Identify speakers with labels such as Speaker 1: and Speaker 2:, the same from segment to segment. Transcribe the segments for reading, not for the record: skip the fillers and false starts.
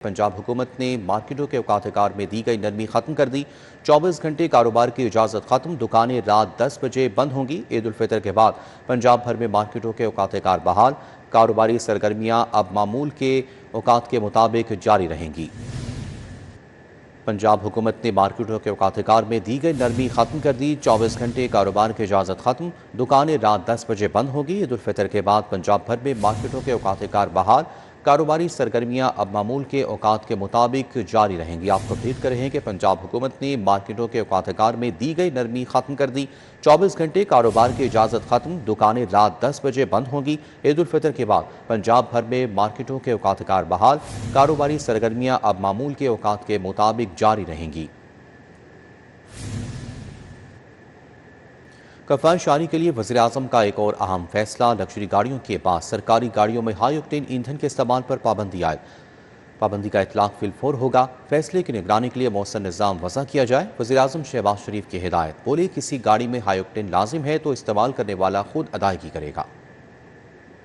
Speaker 1: पंजाब हुकूमत ने मार्केटों के औकात में दी गई नरमी खत्म कर दी। 24 घंटे कारोबार की इजाज़त खत्म, दुकानें रात 10 बजे बंद होंगी। ईद उल फितर के बाद पंजाब भर में मार्केटों के औकात बहाल, कारोबारी सरगर्मियां अब मामूल के औकात के मुताबिक जारी रहेंगी। पंजाब हुकूमत ने मार्केटों के औकात में दी गई नरमी खत्म कर दी। 24 घंटे कारोबार की इजाज़त खत्म, दुकानें रात 10 बजे बंद होगी। ईद उल फितर के बाद पंजाब भर में मार्केटों के औकात बहाल, कारोबारी सरगर्मियां अब मामूल के औकात के मुताबिक जारी रहेंगी। आपको अपडेट कर रहे हैं कि पंजाब हुकूमत ने मार्केटों के औकात में दी गई नरमी खत्म कर दी। 24 घंटे कारोबार की इजाज़त खत्म, दुकानें रात 10 बजे बंद होंगी। ईद उल फितर के बाद पंजाब भर में मार्केटों के औकात बहाल, कारोबारी सरगर्मियां अब मामूल के औकात के मुताबिक जारी रहेंगी। कफान शारी के लिए वज़ीर आज़म का एक और अहम फैसला। लग्जरी गाड़ियों के बाद सरकारी गाड़ियों में हाई ऑक्टेन ईंधन के इस्तेमाल पर पाबंदी आए। पाबंदी का इतलाक फिलफोर होगा। फैसले की निगरानी के लिए मौसर निज़ाम वज़ा किया जाए। वज़ीर आज़म शहबाज शरीफ की हिदायत, बोले किसी गाड़ी में हाई ऑक्टेन लाजिम है तो इस्तेमाल करने वाला खुद अदायगी करेगा।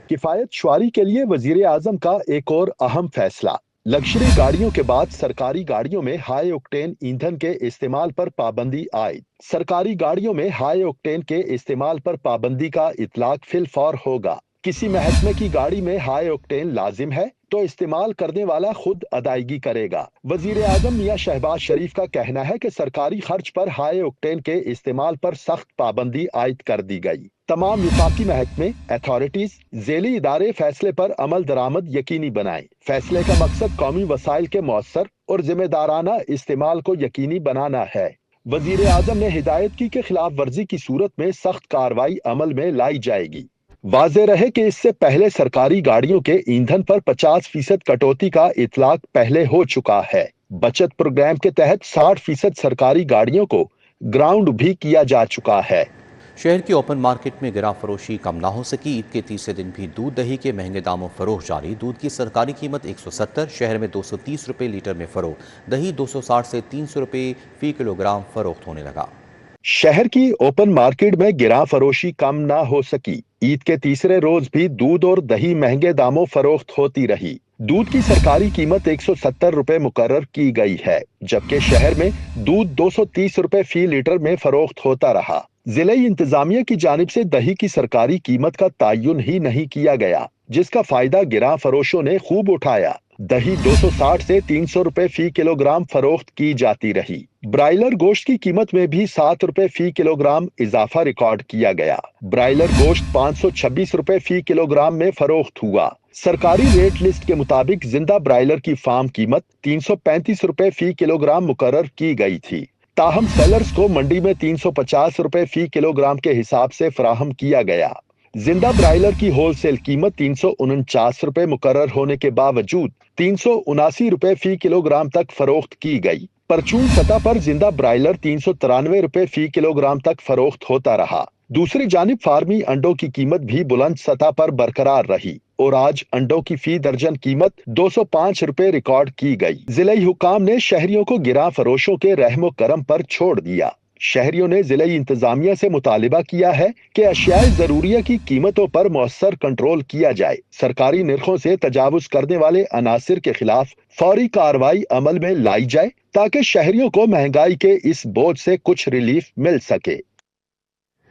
Speaker 2: किफायत शुआरी के लिए वजीर आजम का एक और अहम फैसला। लग्जरी गाड़ियों के बाद सरकारी गाड़ियों में हाई ऑक्टेन ईंधन के इस्तेमाल पर पाबंदी आयद। सरकारी गाड़ियों में हाई ऑक्टेन के इस्तेमाल पर पाबंदी का इतलाक फिलफौर होगा। किसी महकमे की गाड़ी में हाई ऑक्टेन लाजिम है तो इस्तेमाल करने वाला खुद अदायगी करेगा। वजीर आजम मियां शहबाज शरीफ का कहना है कि सरकारी खर्च पर हाई ऑक्टेन के इस्तेमाल पर सख्त पाबंदी आयद कर दी गई। तमाम विफाकी महकमे, अथॉरिटीज, ज़ेली इदारे फैसले पर अमल दरामद यकीनी बनाएं। फैसले का मकसद कौमी वसाइल के मौसर और जिम्मेदाराना इस्तेमाल को यकीनी बनाना है। वजीर आजम ने हिदायत की कि खिलाफ वर्जी की सूरत में सख्त कार्रवाई अमल में लाई जाएगी। वाज़ेह रहे कि इससे पहले सरकारी गाड़ियों के ईंधन पर 50% कटौती का इतलाक पहले हो चुका है। बचत प्रोग्राम के तहत 60% सरकारी गाड़ियों को ग्राउंड भी किया जा चुका है।
Speaker 1: शहर की ओपन मार्केट में गिरा फरोशी कम ना हो सकी। ईद के तीसरे दिन भी दूध दही के महंगे दामों फरोख्त जारी। दूध की सरकारी कीमत 170, शहर में 230 रुपये लीटर में फरोख्त। दही 260 से 300 रुपये फी किलोग्राम फरोख्त होने लगा।
Speaker 2: शहर की ओपन मार्केट में गिरा फरोशी कम ना हो सकी। ईद के तीसरे रोज भी दूध और दही महंगे दामों फरोख्त होती रही। दूध की सरकारी कीमत 170 रुपए मुकर्रर की गई है, जबकि शहर में दूध 230 रुपए फी लीटर में फरोख्त होता रहा। जिले इंतजामिया की जानिब से दही की सरकारी कीमत का तायुन ही नहीं किया गया, जिसका फायदा गिरा फरोशों ने खूब उठाया। दही 260 से 300 रुपए फी किलोग्राम फरोख्त की जाती रही। ब्रायलर गोश्त की कीमत में भी 7 रुपए फी किलोग्राम इजाफा रिकॉर्ड किया गया। ब्रायलर गोश्त 526 रुपए फी किलोग्राम में फरोख्त हुआ। सरकारी रेट लिस्ट के मुताबिक जिंदा ब्रायलर की फार्म कीमत 335 रुपए फी किलोग्राम मुकर्रर की गई थी। ताहम सेलर्स को मंडी में 350 रुपए फी किलोग्राम के हिसाब से फराहम किया गया। जिंदा ब्रायलर की होलसेल कीमत 349 रुपए मुकर्रर होने के बावजूद 379 रुपए फी किलोग्राम तक फरोख्त की गई। परचून सतह पर जिंदा ब्रायलर 393 रुपए फी किलोग्राम तक फरोख्त होता रहा। दूसरी जानिब फार्मी अंडों की कीमत भी बुलंद सतह पर बरकरार रही और आज अंडों की फी दर्जन कीमत 205 रुपए रिकॉर्ड की गई। जिले हुकाम ने शहरियों को गिरा फरोशों के रहमो करम पर छोड़ दिया। शहरियों ने जिले इंतजामिया से मुतालिबा किया है कि अशियाए जरूरिया की कीमतों पर मौसर कंट्रोल किया जाए। सरकारी निर्खों से तजावुज करने वाले अनासिर के खिलाफ फौरी कार्रवाई अमल में लाई जाए ताकि शहरियों को महंगाई के इस बोझ से कुछ रिलीफ मिल सके।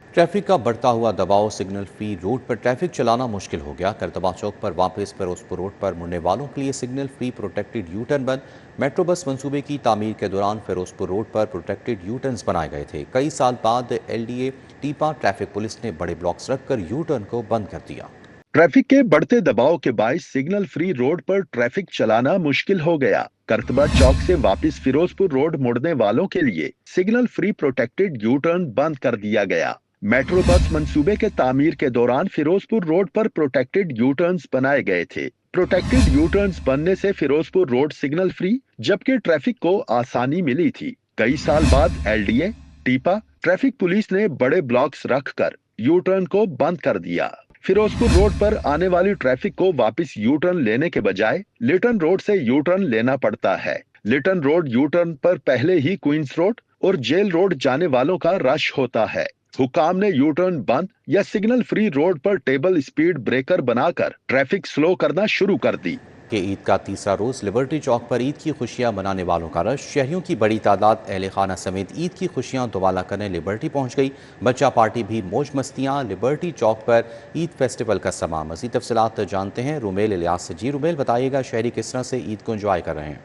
Speaker 1: ट्रैफिक का बढ़ता हुआ दबाव, सिग्नल फ्री रोड पर ट्रैफिक चलाना मुश्किल हो गया। करतबा चौक पर वापस फिरोजपुर रोड पर मुड़ने वालों के लिए signal free protected U turn बंद। मेट्रो बस मंसूबे की तामीर के दौरान फिरोजपुर रोड पर प्रोटेक्टेड यू टर्न्स बनाए गए थे। कई साल बाद LDA टीपा ट्रैफिक पुलिस ने बड़े ब्लॉक्स रखकर यू टर्न को बंद कर दिया।
Speaker 2: ट्रैफिक के बढ़ते दबाव के बायस सिग्नल फ्री रोड पर ट्रैफिक चलाना मुश्किल हो गया। करतबा चौक से वापस फिरोजपुर रोड मुड़ने वालों के लिए signal free protected U turn बंद कर दिया गया। मेट्रो बस मंसूबे के तामीर के दौरान फिरोजपुर रोड पर प्रोटेक्टेड यू टर्न्स बनाए गए थे। प्रोटेक्टेड यू टर्न्स बनने से फिरोजपुर रोड सिग्नल फ्री, जबकि ट्रैफिक को आसानी मिली थी। कई साल बाद LDA टीपा ट्रैफिक पुलिस ने बड़े ब्लॉक्स रखकर यू टर्न को बंद कर दिया। फिरोजपुर रोड पर आने वाली ट्रैफिक को वापस यू टर्न लेने के बजाय लिटन रोड से यू टर्न लेना पड़ता है। लिटन रोड यू टर्न पर पहले ही क्वींस रोड और जेल रोड जाने वालों का रश होता है। हुकाम ने यू टर्न बंद या सिग्नल फ्री रोड पर टेबल स्पीड ब्रेकर बनाकर ट्रैफिक स्लो करना शुरू कर दी।
Speaker 1: के ईद का तीसरा रोज़ लिबर्टी चौक पर ईद की खुशियां मनाने वालों का रश। शहरियों की बड़ी तादाद अहले खाना समेत ईद की खुशियां दुबाला करने लिबर्टी पहुंच गई। बच्चा पार्टी भी मौज मस्तियां, लिबर्टी चौक पर ईद फेस्टिवल का समा। मज़ीद तफसीलात जानते हैं रुमेल इलियास से। जी रुमेल, बताइएगा शहरी किस तरह से ईद को एंजॉय कर रहे हैं?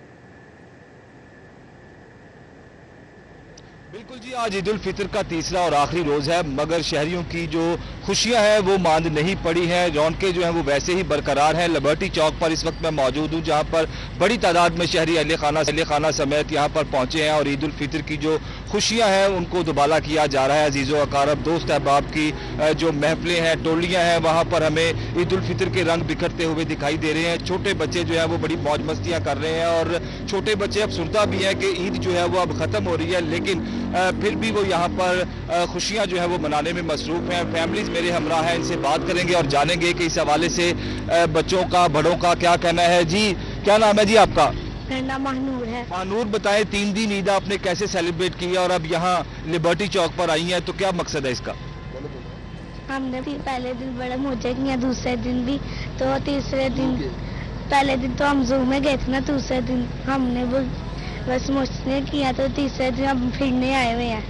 Speaker 3: बिल्कुल जी, आज ईद उल फितर का तीसरा और आखिरी रोज है, मगर शहरियों की जो खुशियां हैं वो मांद नहीं पड़ी हैं। रौनकें जो हैं वो वैसे ही बरकरार हैं। लिबर्टी चौक पर इस वक्त मैं मौजूद हूं, जहां पर बड़ी तादाद में शहरी अहले खाना समेत यहां पर पहुंचे हैं और ईद उल फितर की जो खुशियां हैं उनको दुबाला किया जा रहा है। अजीज़ो अकारब, दोस्त अहबाब की जो महफिलें हैं, टोलियां हैं, वहां पर हमें ईद उल फितर के रंग बिखरते हुए दिखाई दे रहे हैं। छोटे बच्चे जो है वो बड़ी मौज मस्तियां कर रहे हैं और छोटे बच्चे अब सुनता भी हैं कि ईद जो है वो अब खत्म हो रही है, लेकिन फिर भी वो यहाँ पर खुशियाँ जो है वो मनाने में मसरूफ हैं। फैमिलीज मेरे हमरा हैं, इनसे बात करेंगे और जानेंगे कि इस हवाले से बच्चों का, बड़ों का क्या कहना है। जी, क्या नाम है जी आपका?
Speaker 4: मेरा नाम महानूर है।
Speaker 3: महानूर, बताएं 3 दिन ईद आपने कैसे सेलिब्रेट की है और अब यहाँ लिबर्टी चौक पर आई हैं, तो क्या मकसद है इसका?
Speaker 4: हमने भी पहले दिन बड़ा मौजा किया, दूसरे दिन भी, तो तीसरे दिन पहले दिन तो हम जू में गए थे ना, दूसरे दिन हमने वो बस मौज किया, तो तीसरे दिन हम फिरने आए हुए हैं।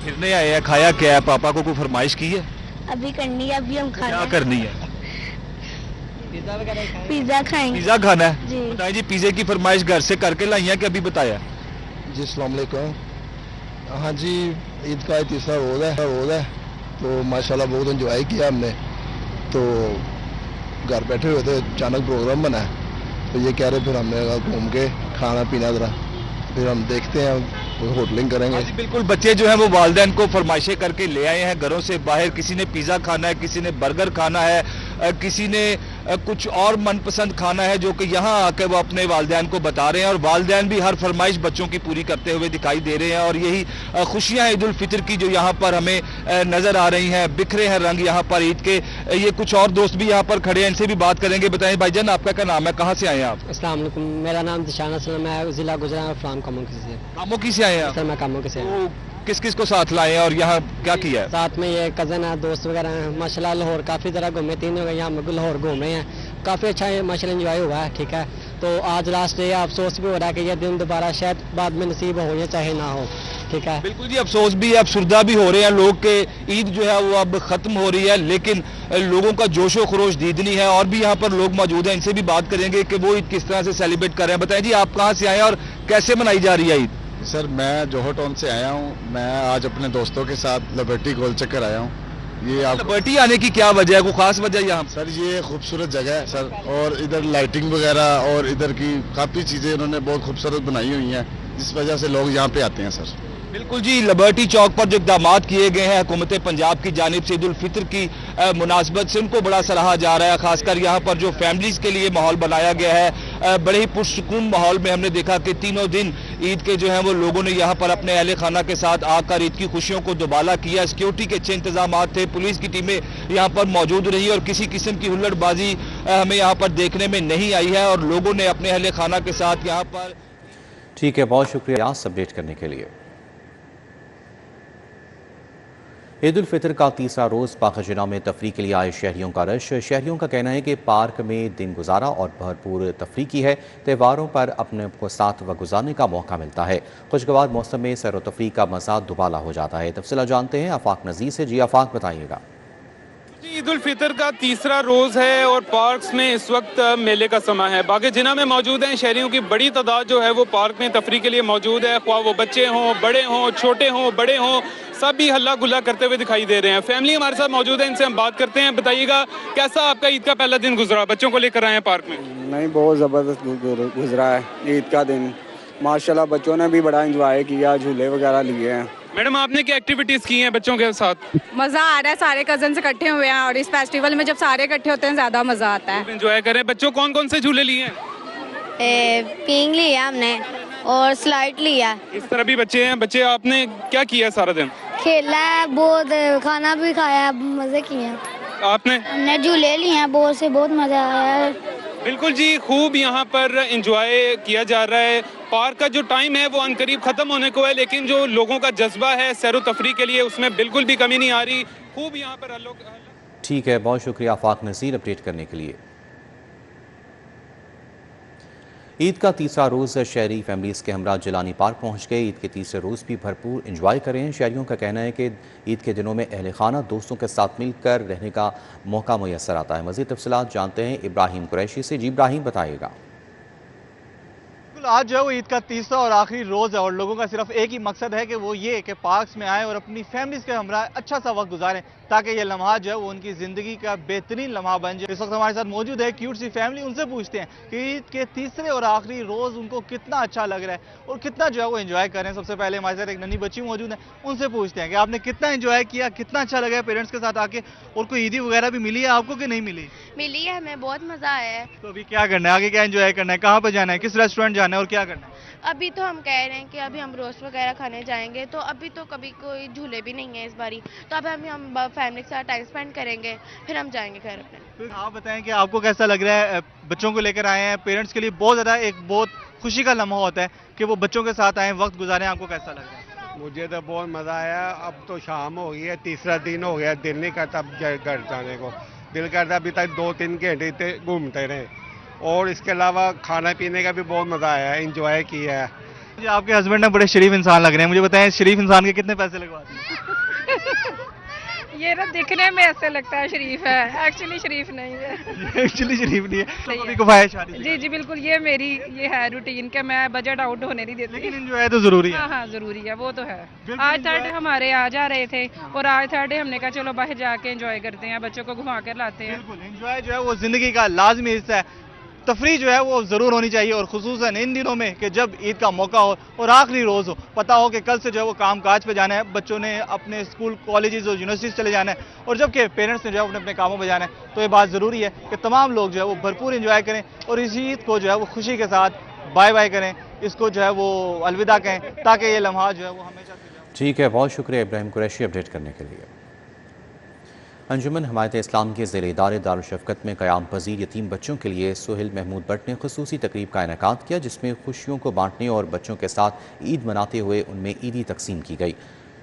Speaker 3: फिरने आए हैं, खाया क्या है? पापा को कोई फरमाइश की है?
Speaker 4: अभी करनी है, अभी हम
Speaker 3: क्या
Speaker 4: खाना
Speaker 3: करनी है?
Speaker 4: पिज्जा खाएंगे।
Speaker 3: पिज्जा खाना है
Speaker 4: जी।
Speaker 3: बताइए जी, पिज्जे की फरमाइश घर से करके लाई है कि अभी बताया?
Speaker 5: जी अस्सलाम वालेकुम। हाँ जी, ईद का तीसरा रोज़ है तो माशाल्लाह बहुत एंजॉय किया हमने। तो घर बैठे हुए थे, अचानक प्रोग्राम बना है तो ये कह रहे, फिर हमने घूम के खाना पीना ज़रा, फिर हम देखते हैं होटलिंग करेंगे।
Speaker 3: जी बिल्कुल, बच्चे जो हैं वो वालिदैन को फरमाइशें करके ले आए हैं घरों से बाहर। किसी ने पिज़्ज़ा खाना है, किसी ने बर्गर खाना है, किसी ने कुछ और मनपसंद खाना है, जो कि यहाँ आकर वो अपने वालिदैन को बता रहे हैं और वालिदैन भी हर फरमाइश बच्चों की पूरी करते हुए दिखाई दे रहे हैं। और यही खुशियाँ ईद उल फितर की जो यहाँ पर हमें नज़र आ रही हैं। बिखरे हैं रंग यहाँ पर ईद के। ये कुछ और दोस्त भी यहाँ पर खड़े हैं, इनसे भी बात करेंगे। बताएं भाईजान, आपका क्या नाम है, कहाँ से आए हैं आप?
Speaker 6: अस्सलाम वालेकुम, मेरा नाम दिशाना सलम है, जिला गुजरात फ्राम कामोकी से।
Speaker 3: कामोकी से आए हैं आप?
Speaker 6: सर मैं कामोकी से
Speaker 3: तो किस किस को साथ लाए हैं और यहाँ क्या किया है?
Speaker 6: साथ में ये कज़न है, दोस्त वगैरह हैं। माशाल्लाह लाहौर काफ़ी तरह घूमे, 3 हो गए यहाँ लाहौर घूमे हैं, काफ़ी अच्छा माशाल्लाह एंजॉय हुआ है। ठीक है, तो आज लास्ट डे, अफसोस भी हो रहा है कि यह दिन दोबारा शायद बाद में नसीब हो या चाहे ना हो। ठीक है,
Speaker 3: बिल्कुल जी, अफसोस भी है, अफसुर्दा भी हो रहे हैं लोग के ईद जो है वो अब खत्म हो रही है, लेकिन लोगों का जोशो खरोश दीदनी है। और भी यहाँ पर लोग मौजूद हैं, इनसे भी बात करेंगे कि वो ईद किस तरह से सेलिब्रेट कर रहे हैं। बताएं जी, आप कहाँ से आए हैं और कैसे मनाई जा रही है ईद?
Speaker 5: सर मैं जोहर टाउन से आया हूँ। मैं आज अपने दोस्तों के साथ लिबर्टी गोल चक्कर आया हूँ। ये आप
Speaker 3: लिबर्टी आने की क्या वजह है, कोई खास वजह यहाँ?
Speaker 5: सर ये खूबसूरत जगह है सर, और इधर लाइटिंग वगैरह और इधर की काफ़ी चीज़ें उन्होंने बहुत खूबसूरत बनाई हुई हैं, जिस वजह से लोग यहाँ पे आते हैं सर।
Speaker 3: बिल्कुल जी, लिबर्टी चौक पर जो इक़दाम किए गए हैं हुकूमत पंजाब की जानिब से ईद उल फितर की मुनासबत से, उनको बड़ा सराहा जा रहा है। खासकर यहाँ पर जो फैमिलीज़ के लिए माहौल बनाया गया है, बड़े ही पुरसुकून माहौल में हमने देखा कि तीनों दिन ईद के जो हैं वो लोगों ने यहाँ पर अपने अहले खाना के साथ आकर ईद की खुशियों को दुबाला किया। सिक्योरिटी के अच्छे इंतजाम थे, पुलिस की टीमें यहाँ पर मौजूद रही और किसी किस्म की हुल्लड़बाजी हमें यहाँ पर देखने में नहीं आई है और लोगों ने अपने अहले खाना के साथ यहाँ पर।
Speaker 1: ठीक है, बहुत शुक्रिया अपडेट करने के लिए। ईद उल फितर का तीसरा रोज़ पाखजिना में तफरी के लिए आए शहरियों का रश। शहरियों का कहना है कि पार्क में दिन गुजारा और भरपूर तफरी की है। त्योहारों पर अपने को साथ वक्त गुजारने का मौका मिलता है। खुशगवार मौसम में सैर व तफरी का मज़ा दुबाला हो जाता है। तफसीला जानते हैं आफाक नज़ीर से। जी आफाक, बताइएगा।
Speaker 7: ईद उल फितर का तीसरा रोज़ है और पार्क्स में इस वक्त मेले का समय है। बाग़-ए-जिन्ना में मौजूद हैं, शहरियों की बड़ी तादाद जो है वो पार्क में तफरी के लिए मौजूद है। ख्वाह वो बच्चे हों, बड़े हों, छोटे हों, बड़े हों, सभी हल्ला गुल्ला करते हुए दिखाई दे रहे हैं। फैमिली हमारे साथ मौजूद है, इनसे हम बात करते हैं। बताइएगा, कैसा आपका ईद का पहला दिन गुजरा? बच्चों को लेकर आए हैं पार्क में?
Speaker 8: नहीं, बहुत ज़बरदस्त गुजरा है ईद का दिन। माशाल्लाह बच्चों ने भी बड़ा एंजॉय किया, झूले वगैरह लिए हैं।
Speaker 7: मैडम, आपने क्या एक्टिविटीज़ की हैं बच्चों के साथ?
Speaker 9: मज़ा आ रहा है, सारे कजन इकट्ठे हुए हैं और इस फेस्टिवल में जब सारे इकट्ठे होते हैं ज़्यादा मज़ा आता है।
Speaker 7: एंजॉय कर रहे हैं। बच्चों कौन कौन से झूले लिए हैं?
Speaker 4: पिंग लिया हमने और स्लाइड लिया।
Speaker 7: इस तरह भी बच्चे हैं। बच्चे, आपने क्या किया सारा दिन?
Speaker 4: खेला है बहुत, खाना भी खाया, मज़े किए हैं।
Speaker 7: आपने?
Speaker 4: हमने झूले लिए हैं, बहुत मज़ा आया है।
Speaker 7: बिल्कुल जी, खूब यहाँ पर एंजॉय किया जा रहा है। पार्क का जो टाइम है वो अनकरीब ख़त्म होने को है, लेकिन जो लोगों का जज्बा है सैर व तफरी के लिए, उसमें बिल्कुल भी कमी नहीं आ रही। खूब यहाँ पर
Speaker 1: ठीक है, बहुत शुक्रिया आफाक नज़ीर अपडेट करने के लिए। ईद का तीसरा रोज़ शहरी फैमिलीज़ के हमरा जिलानी पार्क पहुँच गए। ईद के तीसरे रोज़ भी भरपूर इंजॉय करें। शहरियों का कहना है कि ईद के दिनों में अहल खाना दोस्तों के साथ मिलकर रहने का मौका मुयसर आता है। मज़ीद तफसीलात जानते हैं इब्राहिम कुरैशी से। जी इब्राहिम, बताइएगा।
Speaker 10: आज जो है वो ईद का तीसरा और आखिरी रोज़ है और लोगों का सिर्फ एक ही मकसद है कि वो ये कि पार्क्स में आएँ और अपनी फैमिलीज़ के हमरा अच्छा सा वक्त गुजारें, ताकि ये लम्हा जो है वो उनकी ज़िंदगी का बेहतरीन लम्हा बन जाए। इस वक्त हमारे साथ मौजूद है क्यूट सी फैमिली। उनसे पूछते हैं कि ईद के तीसरे और आखिरी रोज़ उनको कितना अच्छा लग रहा है और कितना जो है वो एंजॉय कर रहे हैं। सबसे पहले हमारे साथ एक नन्ही बच्ची मौजूद है, उनसे पूछते हैं कि आपने कितना एंजॉय किया, कितना अच्छा लगा है पेरेंट्स के साथ आके, और कोई ईदी वगैरह भी मिली है आपको कि नहीं मिली?
Speaker 11: मिली है, हमें बहुत मज़ा आया है।
Speaker 10: तो अभी क्या करना है, आगे क्या एंजॉय करना है, कहाँ पर जाना है, किस रेस्टोरेंट जाना है और क्या करना है?
Speaker 11: अभी तो हम कह रहे हैं कि अभी हम रोस्ट वगैरह खाने जाएंगे, तो अभी तो कभी कोई झूले भी नहीं है इस बारी, तो अब हम फैमिली के साथ टाइम स्पेंड करेंगे, फिर हम जाएंगे घर अपने।
Speaker 10: तो आप बताएं कि आपको कैसा लग रहा है? बच्चों को लेकर आए हैं, पेरेंट्स के लिए बहुत ज़्यादा एक बहुत खुशी का लम्हा होता है कि वो बच्चों के साथ आए, वक्त गुजारें। आपको कैसा लग रहा है?
Speaker 12: मुझे तो बहुत मज़ा आया। अब तो शाम हो गई है, तीसरा दिन हो गया, दिल नहीं करता घर जाने को, दिल करता अभी तक 2-3 घंटे घूमते रहे। और इसके अलावा खाना पीने का भी बहुत मज़ा आया, एंजॉय किया है।
Speaker 10: जी, आपके हस्बैंड ना बड़े शरीफ इंसान लग रहे हैं, मुझे बताएं शरीफ इंसान के कितने पैसे लगवाते हैं?
Speaker 9: ये ना दिखने में ऐसे लगता है शरीफ है, एक्चुअली शरीफ नहीं है।
Speaker 10: एक्चुअली शरीफ नहीं है, तो कभी कभार शादी।
Speaker 9: जी जी बिल्कुल, ये है रूटीन के मैं बजट आउट होने नहीं देती।
Speaker 10: लेकिन एंजॉय तो जरूरी है।
Speaker 9: हाँ जरूरी है, वो तो है। आज थर्ड हमारे आ जा रहे थे और आज थर्ड हमने कहा चलो बाहर जाके एंजॉय करते हैं, बच्चों को घुमा कर लाते हैं।
Speaker 10: बिल्कुल, एंजॉय जो है वो जिंदगी का लाजमी हिस्सा है। तफरी जो है वो ज़रूर होनी चाहिए, और खुसूसन इन दिनों में कि जब ईद का मौका हो और आखिरी रोज़ हो, पता हो कि कल से जो है वो काम काज पे जाना है, बच्चों ने अपने स्कूल कॉलेजेस और यूनिवर्सिटीज़ चले जाना है, और जबकि पेरेंट्स ने जो है अपने अपने कामों पे जाना है, तो ये बात ज़रूरी है कि तमाम लोग जो है वो भरपूर इंजॉय करें और इस ईद को जो है वो खुशी के साथ बाय बाय करें, इसको जो है वो अलविदा कहें, ताकि ये लम्हा जो है वो हमेशा।
Speaker 1: ठीक है, बहुत शुक्रिया इब्राहिम कुरैशी अपडेट करने के लिए। अंजुमन हमायत इस्लाम के ज़ेर इदारे दारुल-शफ़क़त में क़याम पज़ीर यतीम बच्चों के लिए सुहेल महमूद भट्ट ने ख़ुसूसी तकरीब का इनेकाद किया, जिसमें खुशियों को बांटने और बच्चों के साथ ईद मनाते हुए उनमें ईदी तकसीम की गई।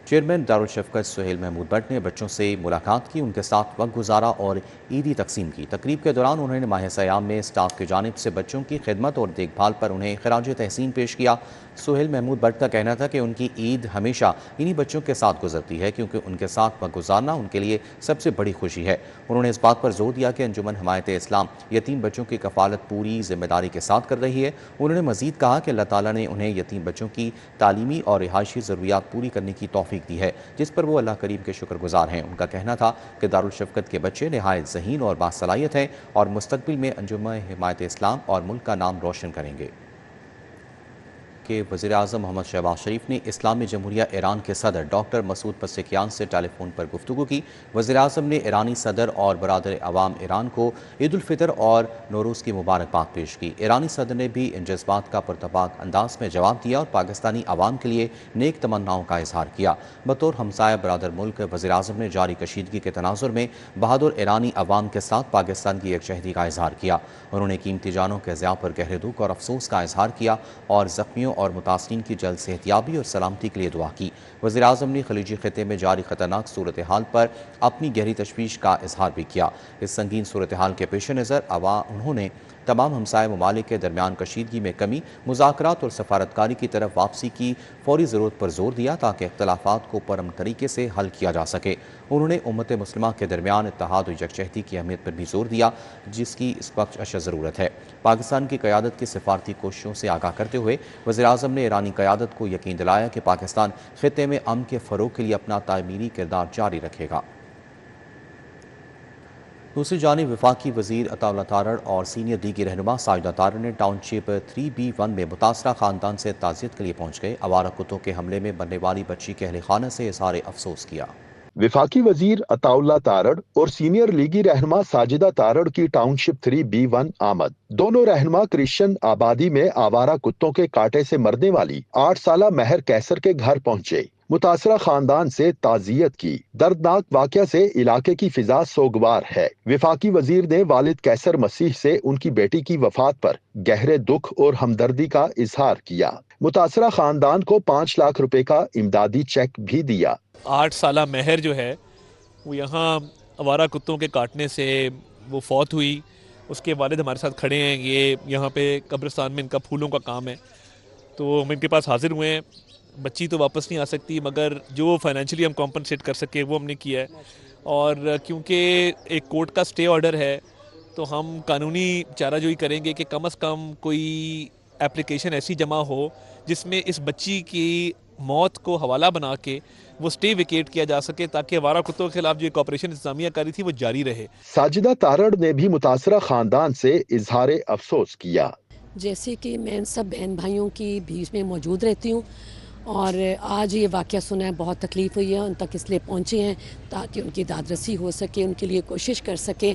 Speaker 1: चेयरमैन दारुल-शफ़क़त सुहेल महमूद भट्ट ने बच्चों से मुलाकात की, उनके साथ वक्त गुजारा और ईदी तकसीम की। तकरीब के दौरान उन्होंने माह सयाम में स्टाफ की जानिब से बच्चों की खिदमत और देखभाल पर उन्हें खिराज तहसीन पेश किया। सुहेल महमूद भट्ट का कहना था कि उनकी ईद हमेशा इन्हीं बच्चों के साथ गुजरती है, क्योंकि उनके साथ वक्त गुजारना उनके लिए सबसे बड़ी खुशी है। उन्होंने इस बात पर जोर दिया कि अंजुमन हमायत इस्लाम यतीम बच्चों की कफ़ालत पूरी जिम्मेदारी के साथ कर रही है। उन्होंने मज़ीद कहा कि अल्लाह ताला ने उन्हें यतीम बच्चों की तालीमी और रिहायशी ज़रूरियात पूरी करने की तौफीक दी है, जिस पर वो अल्लाह करीम के शुक्रगुजार हैं। उनका कहना था कि दारुल-शफ़क़त के बच्चे नहायत ज़हीन और बासलाहियत हैं और मुस्तक़बिल में अंजुमन हमायत इस्लाम और मुल्क का नाम रोशन करेंगे। के वज़ीर-ए-आज़म मोहम्मद शहबाज शरीफ ने इस्लामी जमहूरिया ईरान के सदर डॉक्टर मसूद पज़ेश्कियान से टेलीफोन पर गुफ्तगू की। वज़ीर-ए-आज़म ने ईरानी सदर और बरादर अवाम ईरान को ईद उल फितर और नौरोज़ की मुबारकबाद पेश की। ईरानी सदर ने भी इन जज्बात का पुरतपाक अंदाज में जवाब दिया और पाकिस्तानी अवाम के लिए नेक तमन्नाओं का इजहार किया। बतौर हमसाया बरादर मुल्क वज़ीर-ए-आज़म ने जारी कशीदगी के तनाजुर में बहादुर ईरानी अवाम के साथ पाकिस्तान की यकजहती का इजहार किया। उन्होंने कीमती जानों के ज़िया पर गहरे दुख और अफसोस का इजहार किया और ज़ख्मियों और मुतासरीन की जल्द सेहतियाबी और सलामती के लिए दुआ की। वज़ीर-ए-आज़म ने खलीजी खिते में जारी खतरनाक सूरत हाल पर अपनी गहरी तशवीश का इजहार भी किया। इस संगीन सूरत हाल के पेश नज़र उन्होंने तमाम हमसाय ममालिक के दरमियान कशीदगी में कमी, मुज़ाकरात और सफारतकारी की तरफ वापसी की फौरी ज़रूरत पर जोर दिया, ताकि इख्तलाफात को परअमन तरीके से हल किया जा सके। उन्होंने उम्मत मुस्लिमा के दरमियान इत्तेहाद और यकजहती की अहमियत पर भी जोर दिया, जिसकी इस वक्त अशद ज़रूरत है। पाकिस्तान की क़यादत की सिफारती कोशिशों से आगाह करते हुए वज़ीर-ए-आज़म ने ईरानी क़यादत को यकीन दिलाया कि पाकिस्तान खित्ते में अमन के फ़रोग़ के लिए अपना तामीरी किरदार जारी रखेगा। दूसरी जानिब वफाकी वज़ीर अताउल्लाह तारड़ और सीनियर दीगी रहनुमा साजिदा तारड़ ने टाउनशिप 3B1 में मुतासरा ख़ानदान से ताज़ियत के लिए पहुँच गए। आवारा कुत्तों के हमले में मरने वाली बच्ची के अहले खाना से इज़हार अफसोस किया।
Speaker 2: वफाकी वजीर अताउल्लाह तारड़ और सीनियर लीगी रहनुमा साजिदा तारड़ की टाउनशिप 3B1 आमद। दोनों रहनुमा क्रिश्चियन आबादी में आवारा कुत्तों के कांटे से मरने वाली 8 साला महर कैसर के घर पहुंचे। मुतासरा खानदान से ताजियत की। दर्दनाक वाक़या से इलाके की फिजा सोगवार है। वफाकी वजीर ने वालिद कैसर मसीह से उनकी बेटी की वफात पर गहरे दुख और हमदर्दी का इजहार किया। मुतासरा खानदान को 5 लाख रुपए का इमदादी चेक भी दिया।
Speaker 13: 8 साला महर जो है वो यहाँ आवारा कुत्तों के काटने से वो फौत हुई उसके वालिद हमारे साथ खड़े हैं, ये यहाँ पे कब्रिस्तान में इनका फूलों का काम है, तो हम इनके पास हाजिर हुए हैं। बच्ची तो वापस नहीं आ सकती, मगर जो फाइनेंशियली हम कॉम्पनसेट कर सके वो हमने किया है। और क्योंकि एक कोर्ट का स्टे ऑर्डर है तो हम कानूनी चाराजोई करेंगे कि कम से कम कोई एप्लीकेशन ऐसी जमा हो जिसमें इस बच्ची की मौत को हवाला बना के वो स्टे विकेट किया जा सके, ताकि आवारा कुत्तों के खिलाफ जो ऑपरेशन इंतजामिया करी थी वो जारी रहे।
Speaker 2: साजिदा तारड़ ने भी मुतासरा खानदान से इजहार अफसोस किया।
Speaker 14: जैसे कि मैं इन सब बहन भाइयों की बीच में मौजूद रहती हूँ और आज ये वाक़या सुना है, बहुत तकलीफ़ हुई है, उन तक इसलिए पहुँचे हैं ताकि उनकी दादरसी हो सके, उनके लिए कोशिश कर सके,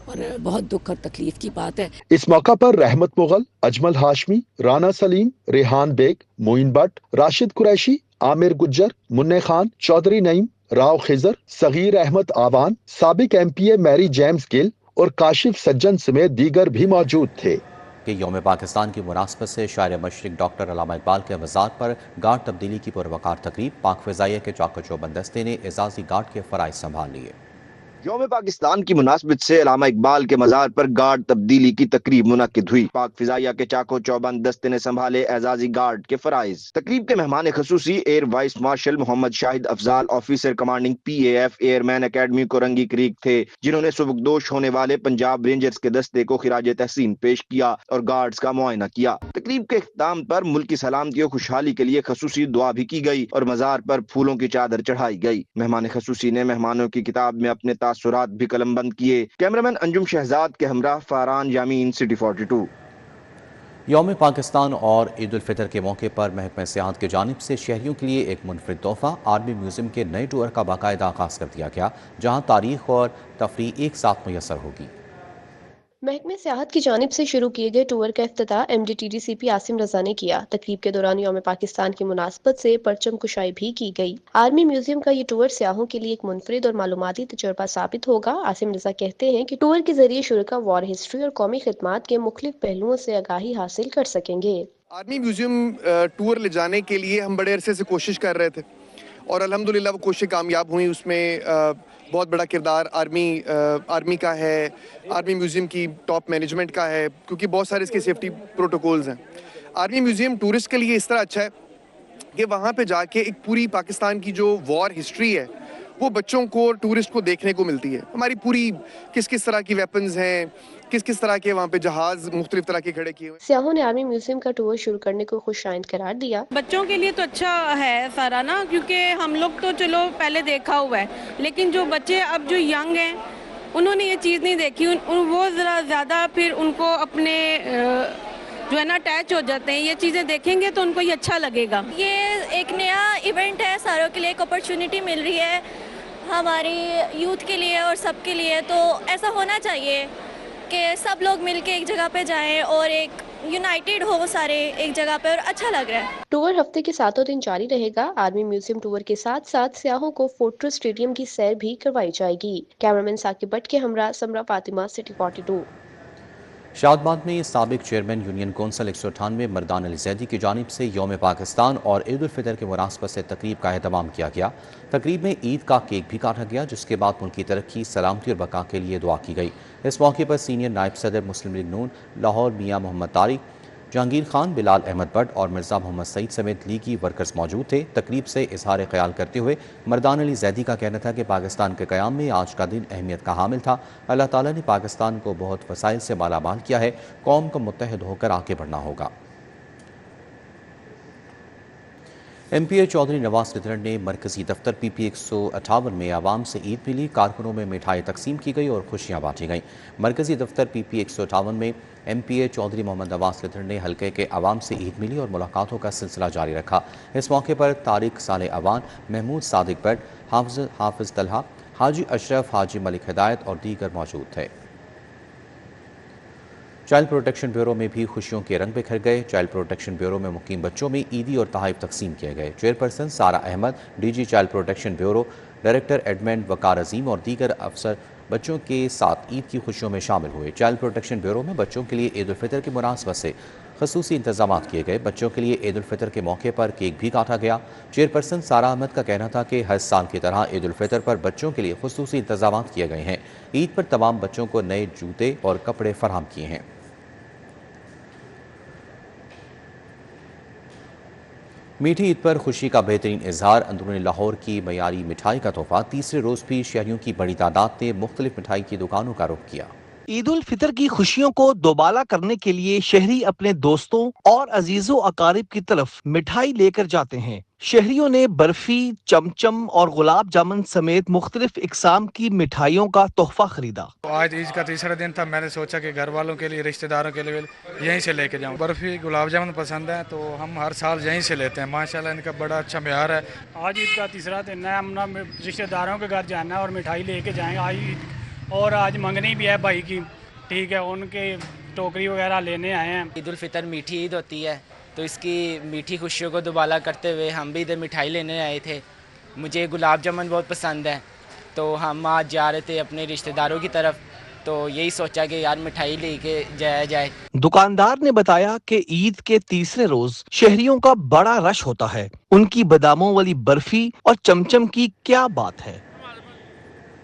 Speaker 14: और बहुत दुख और तकलीफ़ की बात है।
Speaker 2: इस मौका पर रहमत मुगल, अजमल हाशमी, राना सलीम, रेहान बेग, मोइन भट्ट, राशिद कुरैशी, आमिर गुज्जर, मुन्ने खान, चौधरी नईम, राव खिजर, सगीर अहमद आवान, साबिक MPA मैरी जेम्स गिल और काशिफ सज्जन समेत दीगर भी मौजूद थे।
Speaker 1: कि यौम पाकिस्तान की मुनासबत से शायर मशरिक डॉक्टर अल्लामा इकबाल के मज़ार पर गार्ड तब्दीली की पुरवकार तकरीब। पाक फ़िज़ाइया के चाको चौबंद दस्ते ने एजाज़ी गार्ड के फ़राइज़ संभाल लिए।
Speaker 15: यौम पाकिस्तान की मुनासबत से अल्लामा इकबाल के मज़ार पर गार्ड तब्दीली की तकरीब मुनक्किद हुई। पाक फ़िज़ाइया के चाको चौबंद दस्ते ने संभाले एजाज़ी गार्ड के फ़राइज़। तकरीब के मेहमान ख़ुसूसी air vice marshal Mohammad Shahid Afzal, officer commanding PAF airman academy Korangi creek थे, जिन्होंने सुबकदोश होने वाले पंजाब रेंजर्स के दस्ते को खिराज तहसीन पेश किया और गार्ड्स का मुआयना किया। तकरीब के इख्तिताम पर मुल्क की सलामती और खुशहाली के लिए खसूसी दुआ भी की गई और मज़ार पर फूलों की चादर चढ़ाई गई। मेहमान खसूसी ने मेहमानों की किताब में अपने तासुरात भी कलमबंद किए। कैमरामैन अंजुम शहजाद के हमरा फारान यामीन, सिटी 42।
Speaker 1: यौम पाकिस्तान और ईद उल फितर के मौके पर महकमा सियाहत की जानिब से शहरियों के लिए एक मुनफरिद तोहफा आर्मी म्यूजियम के नए टूर का बाकायदा आगाज़ कर दिया गया, जहाँ तारीख और तफरीह एक साथ मुयसर होगी।
Speaker 16: महकमे सियाहत की जानिब से शुरू किए गए टूर का इफ्तिताह MDTDCP आसिम रजा ने किया। तकरीब के दौरान यौम पाकिस्तान की मुनासबत से परचम कुशाई भी की गई। आर्मी म्यूजियम का ये टूर सियाहों के लिए एक मुनफरिद और मालूमाती तजुर्बा साबित होगा। आसिम रजा कहते हैं कि टूर के जरिए शुरका वॉर हिस्ट्री और कौमी खिदमात के मुख्तलिफ पहलुओं से आगाही हासिल कर सकेंगे।
Speaker 17: आर्मी म्यूजियम टूर ले जाने के लिए हम बड़े अरसे से कोशिश कर रहे थे और अल्हम्दुलिल्लाह वो कोशिश कामयाब हुई। उसमें बहुत बड़ा किरदार आर्मी का है, आर्मी म्यूज़ियम की टॉप मैनेजमेंट का है, क्योंकि बहुत सारे इसके सेफ्टी प्रोटोकॉल्स हैं। आर्मी म्यूज़ियम टूरिस्ट के लिए इस तरह अच्छा है कि वहाँ पे जाके एक पूरी पाकिस्तान की जो वॉर हिस्ट्री है वो बच्चों को, टूरिस्ट को देखने को मिलती है। हमारी पूरी किस किस तरह की वेपन्स हैं, किस किस तरह के वहाँ पे जहाज मुख्तलिफ तरह के खड़े किए हुए।
Speaker 16: सियाहों ने आर्मी म्यूजियम का टूर शुरू करने को खुशाइंद करार दिया।
Speaker 18: बच्चों के लिए तो अच्छा है सारा ना, क्योंकि हम लोग तो चलो पहले देखा हुआ है, लेकिन जो बच्चे अब जो यंग हैं उन्होंने ये चीज़ नहीं देखी, वो ज़रा ज़्यादा फिर उनको अपने जो है ना अटैच हो जाते हैं। ये चीज़ें देखेंगे तो उनको ये अच्छा लगेगा।
Speaker 19: ये एक नया इवेंट है, सारों के लिए एक अपॉर्चुनिटी मिल रही है हमारी यूथ के लिए और सबके लिए। तो ऐसा होना चाहिए कि सब लोग मिलके एक जगह पे जाएं और एक यूनाइटेड हो सारे एक जगह पे, और अच्छा लग रहा है।
Speaker 16: टूर हफ्ते के 7 दिन जारी रहेगा। आर्मी म्यूजियम टूर के साथ साथ सियाहों को फोर्ट्रेस स्टेडियम की सैर भी करवाई जाएगी। कैमरामैन साकिब भट्ट के हमरा समरा फातिमा, सिटी 42।
Speaker 1: शादबाद में साबिक chairman union council 198 Mardan Ali Zaidi की जानिब से यौम पाकिस्तान और ईद उल फितर के मुनासबत से तकरीब का एहतमाम किया गया। तकरीब में ईद का केक भी काटा गया, जिसके बाद मुल्क की तरक्की, सलामती और बका के लिए दुआ की गई। इस मौके पर सीनियर नायब सदर मुस्लिम लीग नून लाहौर मियाँ मोहम्मद तारिक, जहांगीर खान, बिलाल अहमद भट्ट और मिर्ज़ा मोहम्मद सईद समेत लीगी वर्कर्स मौजूद थे। तकरीब से इजहार ख्याल करते हुए मर्दान अली जैदी का कहना था कि पाकिस्तान के क़याम में आज का दिन अहमियत का हामिल था। अल्लाह ताला ने पाकिस्तान को बहुत वसाइल से मालामाल किया है, कौम को मुत्तहिद होकर आगे बढ़ना होगा। MPA चौधरी नवाज लिथरन ने मरकजी दफ्तर PP 158 में आवाम से ईद मिली। कारकुनों में मिठाई तकसीम की गई और खुशियाँ बांटी गईं। मरकजी दफ्तर PP 158 में MPA चौधरी मोहम्मद नवाज लिथरन ने हल्के के आवाम से ईद मिली और मुलाकातों का सिलसिला जारी रखा। इस मौके पर तारिक साले अवान, महमूद सादिक भट्ट, हाफिज तलहा, हाजी अशरफ, हाजी मलिक हिदायत और दीगर मौजूद थे। चाइल्ड प्रोटेक्शन ब्यूरो में भी खुशियों के रंग बिखर गए। चाइल्ड प्रोटेक्शन ब्यूरो में मुकीम बच्चों में ईदी और तहाइफ तकसीम किए गए। Chairperson Sara Ahmed, DG child protection bureau, director admin Waqar Azeem और दीगर अफसर बच्चों के साथ ईद की खुशियों में शामिल हुए। चाइल्ड प्रोटेक्शन ब्यूरो में बच्चों के लिए ईद उल फितर की मुनासबत से खसूसी इंतजाम किए गए। बच्चों के लिए ईद उल फितर के मौके पर केक भी काटा गया। चेयरपर्सन सारा अहमद का कहना था कि हर साल की तरह ईद उल फितर पर बच्चों के लिए खसूसी इंतजाम किए गए हैं। ईद पर तमाम बच्चों को नए जूते और कपड़े फराहम किए हैं। मीठी ईद पर खुशी का बेहतरीन इजहार। अंदरूनी लाहौर की मयारी मिठाई का तोहफा। तीसरे रोज भी शहरियों की बड़ी तादाद ने मुख्तलिफ मिठाई की दुकानों का रुख किया।
Speaker 20: ईद उल फितर की खुशियों को दोबाला करने के लिए शहरी अपने दोस्तों और अजीजों अकारिब की तरफ मिठाई लेकर जाते हैं। शहरियों ने बर्फी, चमचम और गुलाब जामुन समेत मुख्तलिफ इकसाम की मिठाइयों का तोहफा खरीदा।
Speaker 21: आज ईद का तीसरा दिन था, मैंने सोचा कि घर वालों के लिए, रिश्तेदारों के लिए यहीं से लेके जाऊं। बर्फी, गुलाब जामुन पसंद है तो हम हर साल यहीं से लेते हैं। माशाल्लाह इनका बड़ा अच्छा म्यार है।
Speaker 22: आज ईद का तीसरा दिन है, हम ना रिश्तेदारों के घर जाना है और मिठाई लेके जाएंगे। आज ईद और आज मंगनी भी है भाई की, ठीक है, उनके टोकरी वगैरह लेने आए हैं।
Speaker 23: ईद उल फितर मीठी ईद होती है तो इसकी मीठी खुशियों को दुबाला करते हुए हम भी इधर मिठाई लेने आए थे। मुझे गुलाब जामुन बहुत पसंद है तो हम आज जा रहे थे अपने रिश्तेदारों की तरफ, तो यही सोचा कि यार मिठाई लेके जाया जाए।
Speaker 20: दुकानदार ने बताया कि ईद के तीसरे रोज शहरियों का बड़ा रश होता है। उनकी बादामों वाली बर्फी और चमचम की क्या बात है।